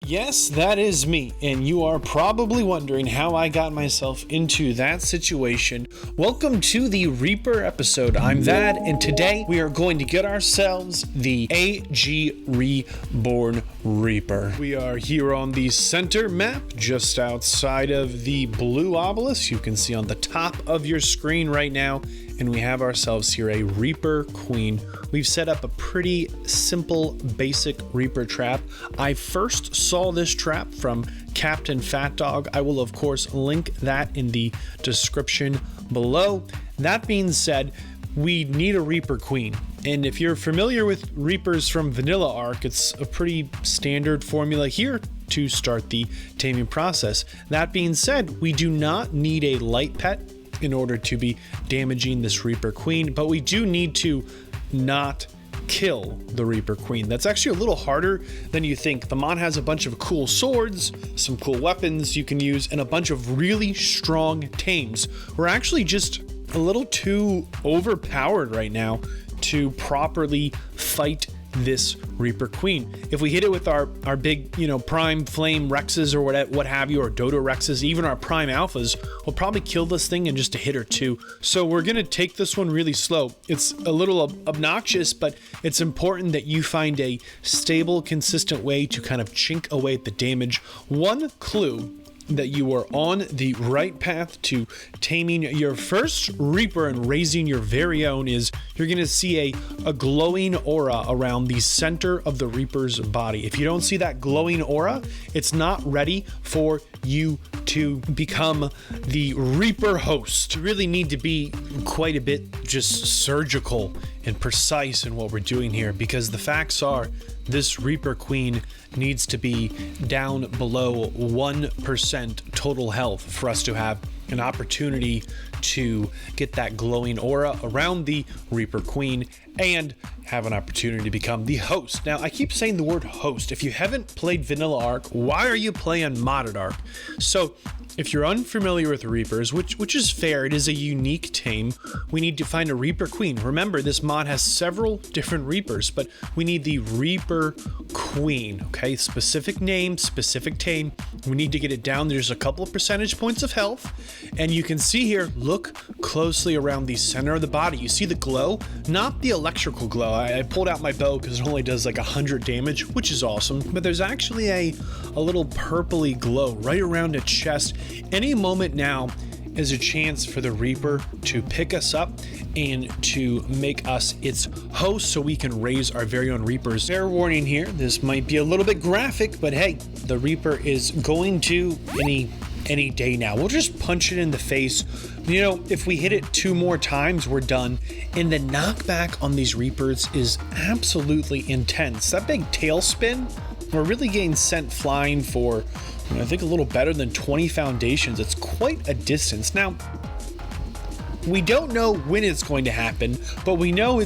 Yes, that is me, and you are probably wondering how I got myself into that situation. Welcome to the Reaper episode. I'm Vadd, and today we are going to get ourselves the AG Reborn Reaper. We are here on the center map, just outside of the blue obelisk. You can see on the top of your screen right now, and we have ourselves here a Reaper Queen. We've set up a pretty simple, basic Reaper trap. I first saw this trap from Captain Fat Dog. I will, of course, link that in the description below. That being said, we need a Reaper Queen. And if you're familiar with Reapers from Vanilla ARK, it's a pretty standard formula here to start the taming process. That being said, we do not need a light pet in order to be damaging this Reaper Queen, but we do need to not kill the Reaper Queen. That's actually a little harder than you think. The mod has a bunch of cool swords, some cool weapons you can use, and a bunch of really strong tames. We're actually just a little too overpowered right now to properly fight this Reaper Queen. If we hit it with our big, prime flame Rexes or what have you, or Dodo Rexes, even our prime alphas, we'll probably kill this thing in just a hit or two. So we're gonna take this one really slow. It's a little obnoxious, but it's important that you find a stable, consistent way to kind of chink away at the damage. One clue that you are on the right path to taming your first Reaper and raising your very own is you're going to see a glowing aura around the center of the Reaper's body. If you don't see that glowing aura, it's not ready for you to become the Reaper host. You really need to be quite a bit just surgical and precise in what we're doing here, because the facts are this Reaper Queen needs to be down below 1% total health for us to have an opportunity to get that glowing aura around the Reaper Queen and have an opportunity to become the host. Now, I keep saying the word host. If you haven't played Vanilla ARK, why are you playing Modded ARK? So, if you're unfamiliar with Reapers, which is fair, it is a unique tame, we need to find a Reaper Queen. Remember, this mod has several different Reapers, but we need the Reaper Queen, okay? Specific name, specific tame. We need to get it down. There's a couple of percentage points of health, and you can see here, look closely around the center of the body. You see the glow? Not the electrical glow. I pulled out my bow because it only does like 100 damage, which is awesome, but there's actually a little purpley glow right around its chest. Any moment now is a chance for the Reaper to pick us up and to make us its host so we can raise our very own Reapers. Fair warning here, this might be a little bit graphic, but hey, the Reaper is going to any day now. We'll just punch it in the face. If we hit it 2 more times, we're done. And the knockback on these Reapers is absolutely intense. That big tail spin, we're really getting sent flying for, I think, a little better than 20 foundations. It's quite a distance. Now, we don't know when it's going to happen, but we know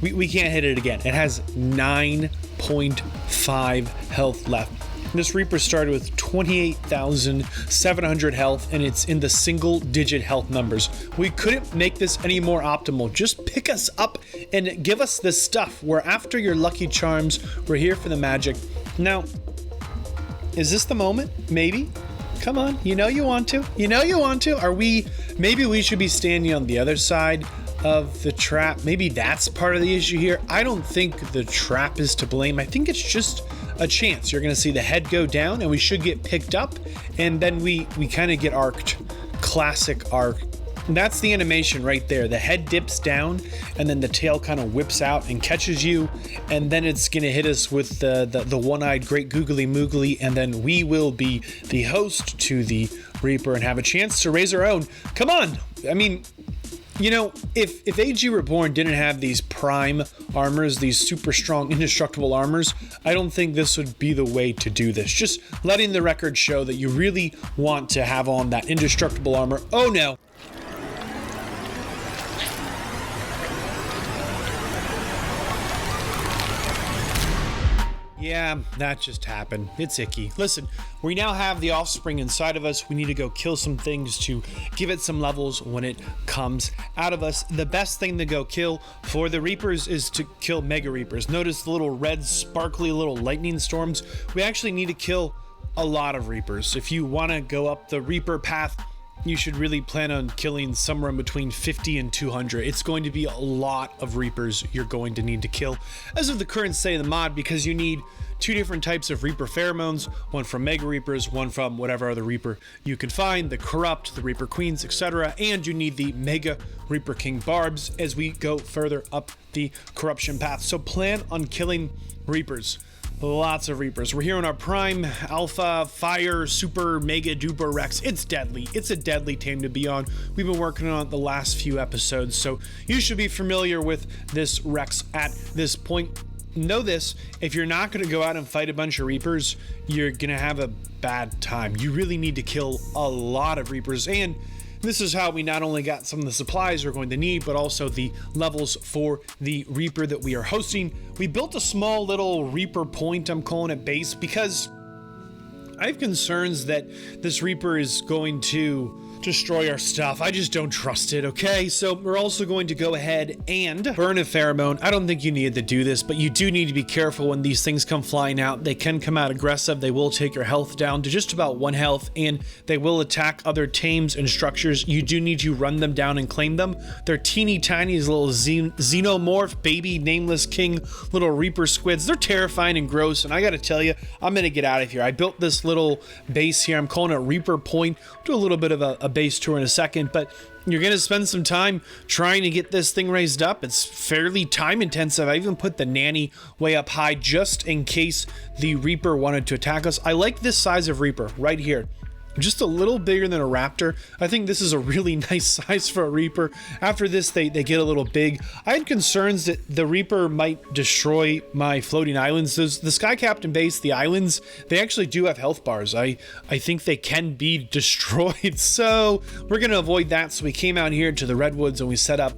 we can't hit it again. It has 9.5 health left. This Reaper started with 28,700 health, and it's in the single-digit health numbers. We couldn't make this any more optimal. Just pick us up and give us this stuff. We're after your lucky charms. We're here for the magic. Now, is this the moment? Maybe. Come on, you want to. Maybe we should be standing on the other side of the trap. Maybe that's part of the issue here. I don't think the trap is to blame. I think it's just a chance. You're going to see the head go down and we should get picked up, and then we kind of get arked. Classic ARK. That's the animation right there. The head dips down and then the tail kind of whips out and catches you, and then it's going to hit us with the one-eyed great googly moogly, and then we will be the host to the Reaper and have a chance to raise our own. Come on. I mean, if AG Reborn didn't have these prime armors, these super strong indestructible armors, I don't think this would be the way to do this. Just letting the record show that you really want to have on that indestructible armor. Oh no. Yeah, that just happened. It's icky. Listen, we now have the offspring inside of us. We need to go kill some things to give it some levels when it comes out of us. The best thing to go kill for the Reapers is to kill Mega Reapers. Notice the little red, sparkly little lightning storms. We actually need to kill a lot of Reapers. If you want to go up the Reaper path, you should really plan on killing somewhere in between 50 and 200. It's going to be a lot of Reapers you're going to need to kill as of the current state of the mod, because you need 2 different types of Reaper pheromones, one from Mega Reapers, one from whatever other Reaper you can find, the Corrupt, the Reaper Queens, etc. And you need the Mega Reaper King Barbs as we go further up the corruption path. So plan on killing Reapers. Lots of Reapers. We're here on our Prime, Alpha, Fire, Super, Mega, Duper Rex. It's deadly. It's a deadly tame to be on. We've been working on it the last few episodes, so you should be familiar with this Rex at this point. Know this, if you're not going to go out and fight a bunch of Reapers, you're going to have a bad time. You really need to kill a lot of Reapers, and this is how we not only got some of the supplies we're going to need, but also the levels for the Reaper that we are hosting. We built a small little Reaper point, I'm calling it base, because I have concerns that this Reaper is going to destroy our stuff. I just don't trust it, okay? So we're also going to go ahead and burn a pheromone. I don't think you need to do this, but you do need to be careful when these things come flying out. They can come out aggressive. They will take your health down to just about 1 health, and they will attack other tames and structures. You do need to run them down and claim them. They're teeny tiny as little xenomorph, baby, nameless king, little Reaper squids. They're terrifying and gross, and I gotta tell you, I'm gonna get out of here. I built this little base here. I'm calling it Reaper Point. Do a little bit of a base tour in a second, but you're going to spend some time trying to get this thing raised up. It's fairly time intensive. I even put the nanny way up high just in case the Reaper wanted to attack us. I like this size of Reaper right here. Just a little bigger than a raptor. I think this is a really nice size for a Reaper. After this, they get a little big. I had concerns that the Reaper might destroy my floating islands. The Sky Captain base, the islands, they actually do have health bars. I think they can be destroyed. So we're going to avoid that. So we came out here to the Redwoods and we set up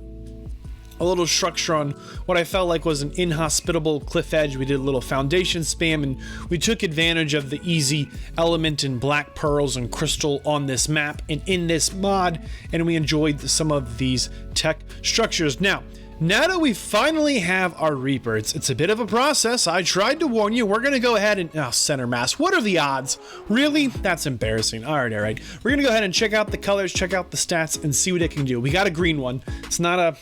a little structure on what I felt like was an inhospitable cliff edge. We did a little foundation spam, and we took advantage of the easy element in black pearls and crystal on this map and in this mod, and we enjoyed some of these tech structures. Now that we finally have our Reaper, it's a bit of a process. I tried to warn you. We're going to go ahead and... center mass. What are the odds? Really? That's embarrassing. All right. We're going to go ahead and check out the colors, check out the stats, and see what it can do. We got a green one. It's not a...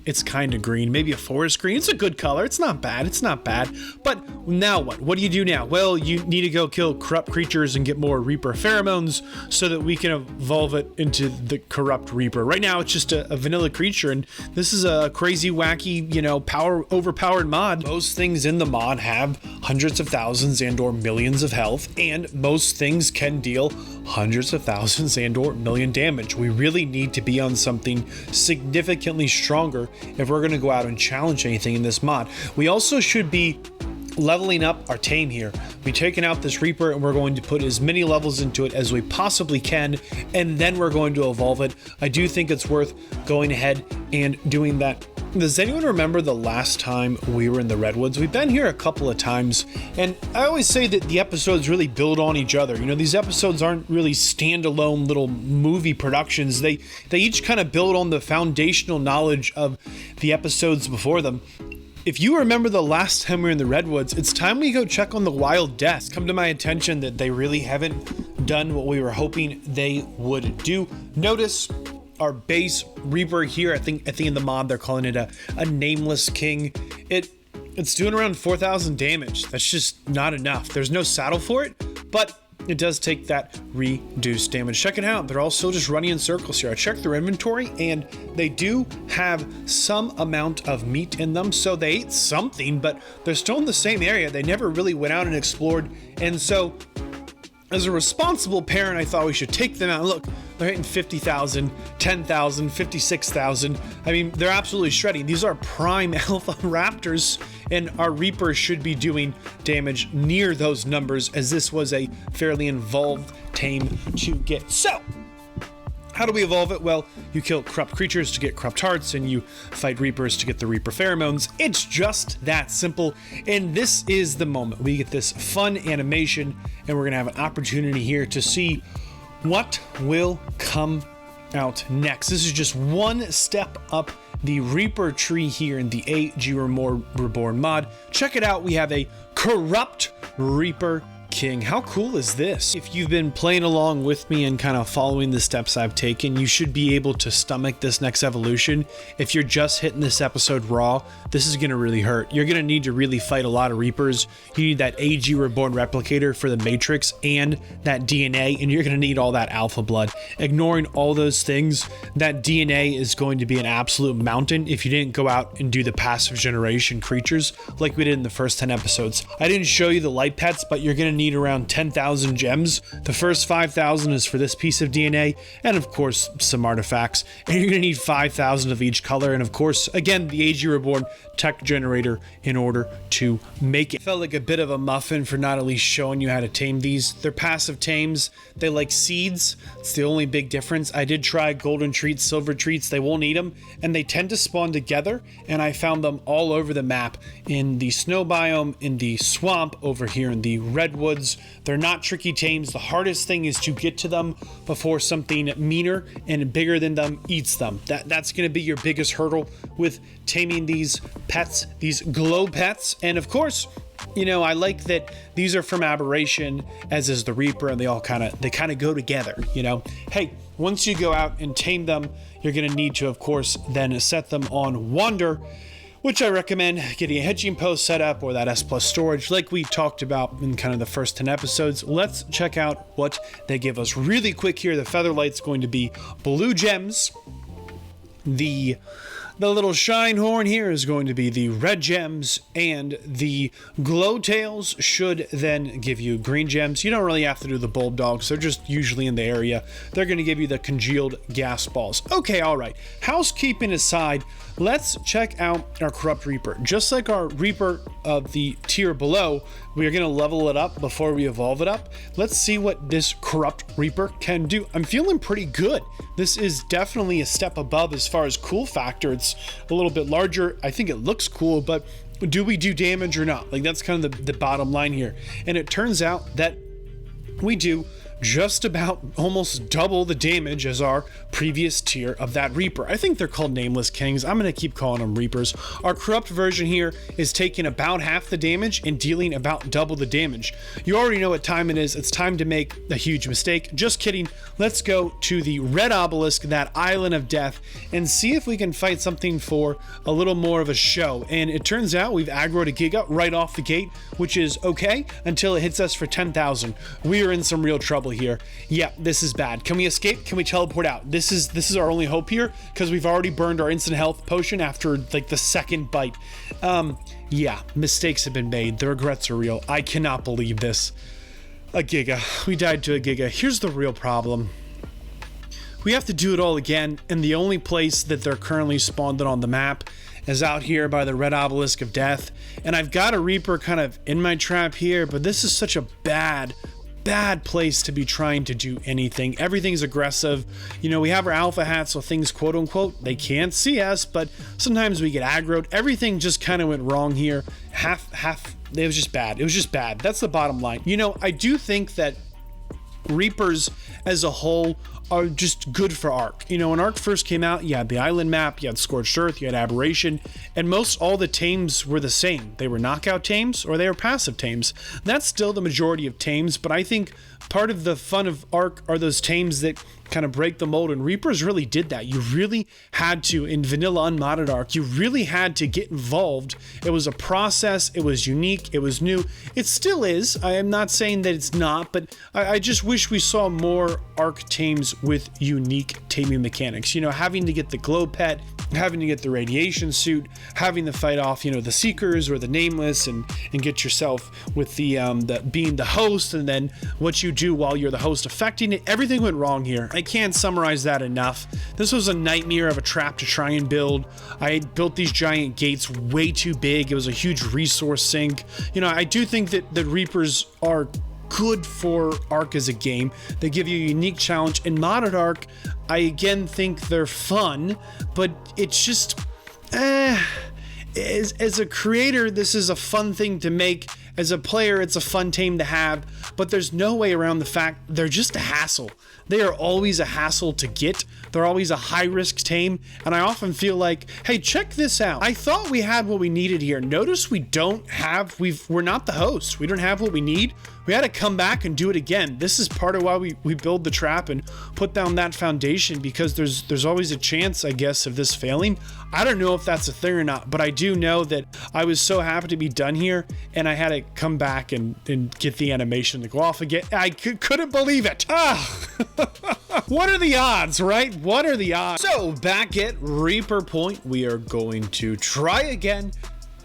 it's kind of green. Maybe a forest green. It's a good color. It's not bad. But now what? What do you do now? Well, you need to go kill corrupt creatures and get more Reaper pheromones so that we can evolve it into the corrupt Reaper. Right now, it's just a vanilla creature, and this is a crazy, wacky, overpowered mod. Most things in the mod have hundreds of thousands and or millions of health, and most things can deal hundreds of thousands and or million damage. We really need to be on something significantly stronger if we're going to go out and challenge anything in this mod. We also should be leveling up our Tame here. We've taken out this Reaper and we're going to put as many levels into it as we possibly can, and then we're going to evolve it. I do think it's worth going ahead and doing that. Does anyone remember the last time we were in the Redwoods? We've been here a couple of times, and I always say that the episodes really build on each other. These episodes aren't really standalone little movie productions. They each kind of build on the foundational knowledge of the episodes before them. If you remember the last time we were in the Redwoods, it's time we go check on the wild deaths. Come to my attention that they really haven't done what we were hoping they would do. Notice our base Reaper here. I think in the mod they're calling it a Nameless King. It's doing around 4,000 damage. That's just not enough. There's no saddle for it, but it does take that reduced damage. Check it out. They're all still just running in circles here. I checked their inventory and they do have some amount of meat in them. So they ate something, but they're still in the same area. They never really went out and explored. And so as a responsible parent, I thought we should take them out. Look, they're hitting 50,000, 10,000, 56,000. They're absolutely shredding. These are prime alpha raptors, and our Reaper should be doing damage near those numbers, as this was a fairly involved tame to get. So, how do we evolve it? Well, you kill corrupt creatures to get corrupt hearts, and you fight Reapers to get the Reaper pheromones. It's just that simple, and this is the moment. We get this fun animation, and we're going to have an opportunity here to see what will come out next. This is just one step up the Reaper tree here in the ARK Reborn mod. Check it out. We have a corrupt Reaper King. How cool is this? If you've been playing along with me and kind of following the steps I've taken, you should be able to stomach this next evolution. If you're just hitting this episode raw, this is going to really hurt. You're going to need to really fight a lot of Reapers. You need that AG Reborn replicator for the Matrix and that DNA, and you're going to need all that alpha blood. Ignoring all those things, that DNA is going to be an absolute mountain if you didn't go out and do the passive generation creatures like we did in the first 10 episodes. I didn't show you the light pets, but you're going to need around 10,000 gems. The first 5,000 is for this piece of DNA, and of course some artifacts, and you're going to need 5,000 of each color, and of course again the AG Reborn tech generator in order to make it. Felt like a bit of a muffin for not at least showing you how to tame these. They're passive tames. They like seeds. It's the only big difference. I did try golden treats, silver treats. They won't eat them, and they tend to spawn together, and I found them all over the map, in the snow biome, in the swamp, over here in the redwoods. They're not tricky tames. The hardest thing is to get to them before something meaner and bigger than them eats them. That's going to be your biggest hurdle with taming these pets, these glow pets. And of course, you know, I like that these are from Aberration, as is the Reaper, and they kind of go together, you know. Hey, once you go out and tame them, you're going to need to, of course, then set them on Wander, which I recommend getting a hitching post set up or that S+ storage like we talked about in kind of the first 10 episodes. Let's check out what they give us really quick here. The Featherlight's going to be blue gems. The little shine horn here is going to be the red gems, and the glow tails should then give you green gems. You don't really have to do the bulb dogs. They're just usually in the area. They're going to give you the congealed gas balls. Okay, all right. Housekeeping aside, let's check out our Corrupt Reaper. Just like our Reaper of the tier below, we are going to level it up before we evolve it up. Let's see what this Corrupt Reaper can do. I'm feeling pretty good. This is definitely a step above as far as cool factor. It's a little bit larger. I think it looks cool, but do we do damage or not? Like, that's kind of the bottom line here. And it turns out that we do just about almost double the damage as our previous tier of that Reaper. I think they're called Nameless Kings. I'm going to keep calling them Reapers. Our corrupt version here is taking about half the damage and dealing about double the damage. You already know what time it is. It's time to make a huge mistake. Just kidding. Let's go to the red obelisk, that island of death, and see if we can fight something for a little more of a show. And it turns out we've aggroed a Giga right off the gate, which is okay until it hits us for 10,000. We are in some real trouble here. Yeah, this is bad. Can we escape? Can we teleport out? This is our only hope here, because we've already burned our instant health potion after like the second bite. Yeah, mistakes have been made. The regrets are real. I cannot believe this. A Giga. We died to a Giga. Here's the real problem. We have to do it all again, and the only place that they're currently spawned on the map is out here by the red obelisk of death. And I've got a Reaper kind of in my trap here, but this is such a bad place to be trying to do anything. Everything's aggressive. You know, we have our alpha hats, so things, quote unquote, they can't see us, but sometimes we get aggroed. Everything just kind of went wrong here. It was just bad. It was just bad. That's the bottom line. You know, I do think that Reapers as a whole are just good for ARK. You know, when ARK first came out, you had the island map, you had Scorched Earth, you had Aberration, and most all the tames were the same. They were knockout tames or they were passive tames. That's still the majority of tames, but I think part of the fun of ARK are those tames that kind of break the mold, and Reapers really did that. You really had to, in vanilla unmodded ARK, you really had to get involved. It was a process, it was unique, it was new. It still is. I am not saying that it's not, but I just wish we saw more ARK tames with unique taming mechanics. You know, having to get the glow pet, having to get the radiation suit, having to fight off, you know, the Seekers or the Nameless, and get yourself with the being the host, and then what you do while you're the host affecting it. Everything went wrong here. I can't summarize that enough. This was a nightmare of a trap to try and build. I built these giant gates way too big. It was a huge resource sink. You know, I do think that the Reapers are good for ARK as a game. They give you a unique challenge. In modded ARK, I again think they're fun, but it's just as a creator, this is a fun thing to make. As a player, it's a fun tame to have, but there's no way around the fact they're just a hassle. They are always a hassle to get. They're always a high risk tame, and I often feel like, hey, check this out. I thought we had what we needed here. Notice we don't have, we're not the host. We don't have what we need. We had to come back and do it again. This is part of why we build the trap and put down that foundation, because there's always a chance, I guess, of this failing. I don't know if that's a thing or not, but I do know that I was so happy to be done here, and I had to come back and get the animation to go off again. I couldn't believe it. What are the odds, right? What are the odds? So back at Reaper Point, we are going to try again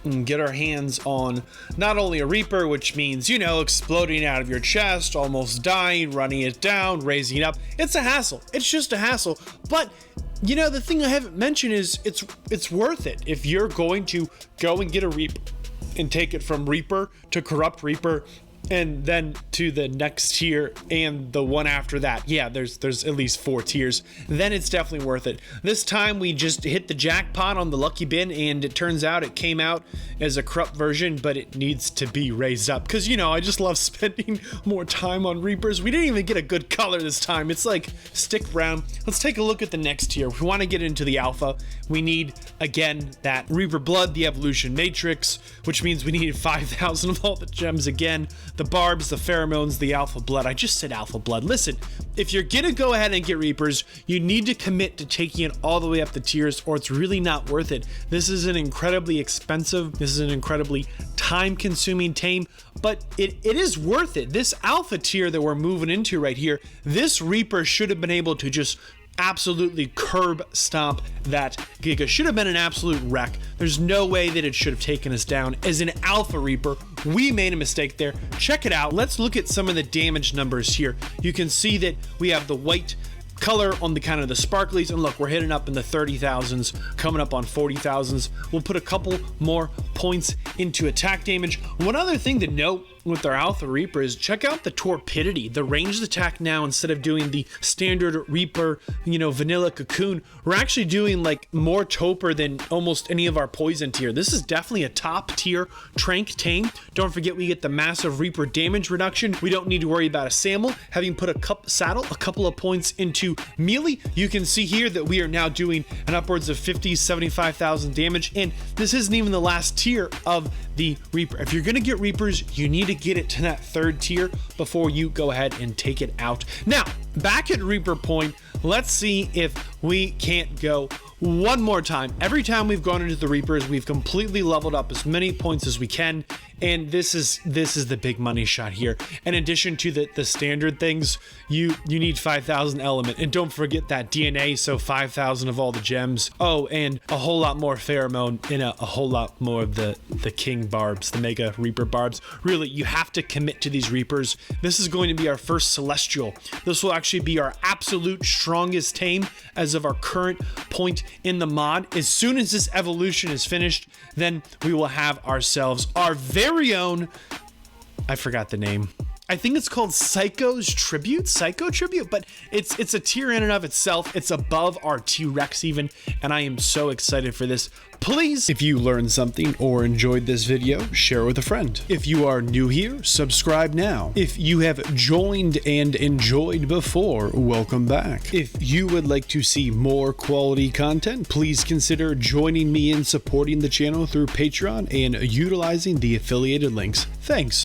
and get our hands on not only a Reaper, which means, you know, exploding out of your chest, almost dying, running it down, raising it up. It's a hassle. It's just a hassle. But you know, the thing I haven't mentioned is it's worth it. If you're going to go and get a Reaper and take it from Reaper to Corrupt Reaper and then to the next tier and the one after that, yeah, there's at least 4 tiers, then it's definitely worth it. This time we just hit the jackpot on the lucky bin, and it turns out it came out as a corrupt version, but it needs to be raised up because, you know, I just love spending more time on Reapers. We didn't even get a good color this time. It's like stick brown. Let's take a look at the next tier. If we want to get into the alpha, we need again that Reaper blood, the evolution matrix, which means we need 5,000 of all the gems again. The barbs, the pheromones, the alpha blood. I just said alpha blood. Listen, if you're gonna go ahead and get Reapers, you need to commit to taking it all the way up the tiers, or it's really not worth it. This is an incredibly expensive, this is an incredibly time-consuming tame, but it is worth it. This alpha tier that we're moving into right here, this Reaper should have been able to just absolutely curb stomp that Giga. Should have been an absolute wreck. There's no way that it should have taken us down. As an alpha Reaper, we made a mistake there. Check it out. Let's look at some of the damage numbers here. You can see that we have the white color on the kind of the sparklies, and look, we're hitting up in the 30,000s, coming up on 40,000s. We'll put a couple more points into attack damage. One other thing to note with our alpha Reaper is check out the torpidity, the ranged attack now. Instead of doing the standard Reaper, you know, vanilla cocoon, we're actually doing like more toper than almost any of our poison tier. This is definitely a top tier trank tame. Don't forget we get the massive Reaper damage reduction. We don't need to worry about a SAML. Having put a couple of points into melee, you can see here that we are now doing an upwards of 75,000 damage, and this isn't even the last tier of the Reaper. If you're gonna get Reapers, you need to get it to that 3rd tier before you go ahead and take it out. Now, back at Reaper Point, let's see if we can't go one more time. Every time we've gone into the Reapers, we've completely leveled up as many points as we can, and this is the big money shot here. In addition to the standard things, you need 5,000 element, and don't forget that DNA, so 5,000 of all the gems. Oh, and a whole lot more pheromone and a whole lot more of the king barbs, the mega Reaper barbs. Really, you have to commit to these Reapers. This is going to be our first celestial. This will actually be our absolute strongest tame as of our current point in the mod. As soon as this evolution is finished, then we will have ourselves our very own, I forgot the name. I think it's called Psycho Tribute, but it's a tier in and of itself. It's above our T-Rex even, and I am so excited for this. Please, if you learned something or enjoyed this video, share with a friend. If you are new here, subscribe now. If you have joined and enjoyed before, welcome back. If you would like to see more quality content, please consider joining me in supporting the channel through Patreon and utilizing the affiliated links. Thanks.